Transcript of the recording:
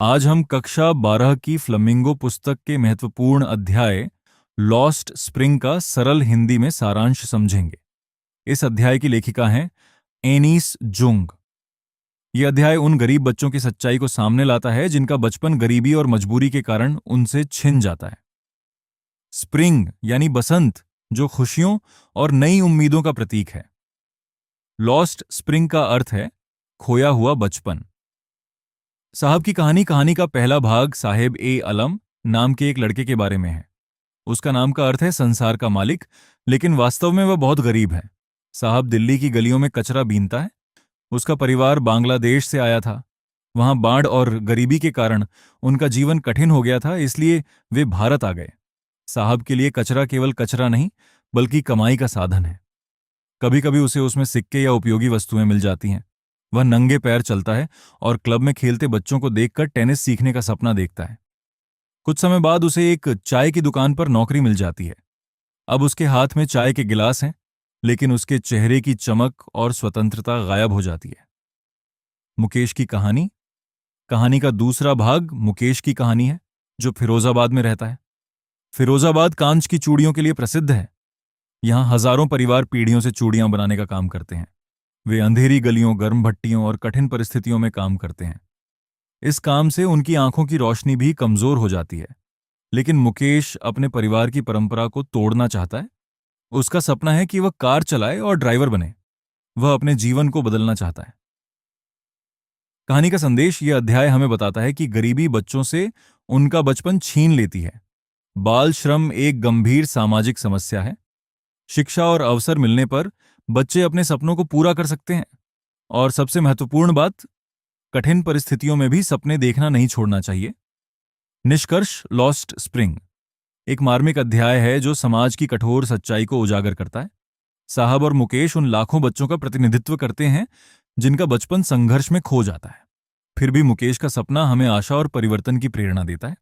आज हम कक्षा 12 की फ्लेमिंगो पुस्तक के महत्वपूर्ण अध्याय लॉस्ट स्प्रिंग का सरल हिंदी में सारांश समझेंगे। इस अध्याय की लेखिका हैं एनीस जुंग। यह अध्याय उन गरीब बच्चों की सच्चाई को सामने लाता है जिनका बचपन गरीबी और मजबूरी के कारण उनसे छिन जाता है। स्प्रिंग यानी बसंत, जो खुशियों और नई उम्मीदों का प्रतीक है। लॉस्ट स्प्रिंग का अर्थ है खोया हुआ बचपन। साहब की कहानी का पहला भाग साहेब ए अलम नाम के एक लड़के के बारे में है। उसका नाम का अर्थ है संसार का मालिक, लेकिन वास्तव में वह बहुत गरीब है। साहब दिल्ली की गलियों में कचरा बीनता है। उसका परिवार बांग्लादेश से आया था। वहां बाढ़ और गरीबी के कारण उनका जीवन कठिन हो गया था, इसलिए वे भारत आ गए। साहब के लिए कचरा केवल कचरा नहीं, बल्कि कमाई का साधन है। कभी कभी उसे उसमें सिक्के या उपयोगी वस्तुएं मिल जाती हैं। वह नंगे पैर चलता है और क्लब में खेलते बच्चों को देखकर टेनिस सीखने का सपना देखता है। कुछ समय बाद उसे एक चाय की दुकान पर नौकरी मिल जाती है। अब उसके हाथ में चाय के गिलास हैं, लेकिन उसके चेहरे की चमक और स्वतंत्रता गायब हो जाती है। मुकेश की कहानी का दूसरा भाग मुकेश की कहानी है, जो फिरोजाबाद में रहता है। फिरोजाबाद कांच की चूड़ियों के लिए प्रसिद्ध है। यहां हजारों परिवार पीढ़ियों से चूड़ियां बनाने का काम करते हैं। वे अंधेरी गलियों, गर्म भट्टियों और कठिन परिस्थितियों में काम करते हैं। इस काम से उनकी आंखों की रोशनी भी कमजोर हो जाती है। लेकिन मुकेश अपने परिवार की परंपरा को तोड़ना चाहता है। उसका सपना है कि वह कार चलाए और ड्राइवर बने। वह अपने जीवन को बदलना चाहता है। कहानी का संदेश यह अध्याय हमें बताता है कि गरीबी बच्चों से उनका बचपन छीन लेती है। बाल श्रम एक गंभीर सामाजिक समस्या है। शिक्षा और अवसर मिलने पर बच्चे अपने सपनों को पूरा कर सकते हैं। और सबसे महत्वपूर्ण बात, कठिन परिस्थितियों में भी सपने देखना नहीं छोड़ना चाहिए। निष्कर्ष, लॉस्ट स्प्रिंग एक मार्मिक अध्याय है जो समाज की कठोर सच्चाई को उजागर करता है। साहब और मुकेश उन लाखों बच्चों का प्रतिनिधित्व करते हैं जिनका बचपन संघर्ष में खो जाता है। फिर भी मुकेश का सपना हमें आशा और परिवर्तन की प्रेरणा देता है।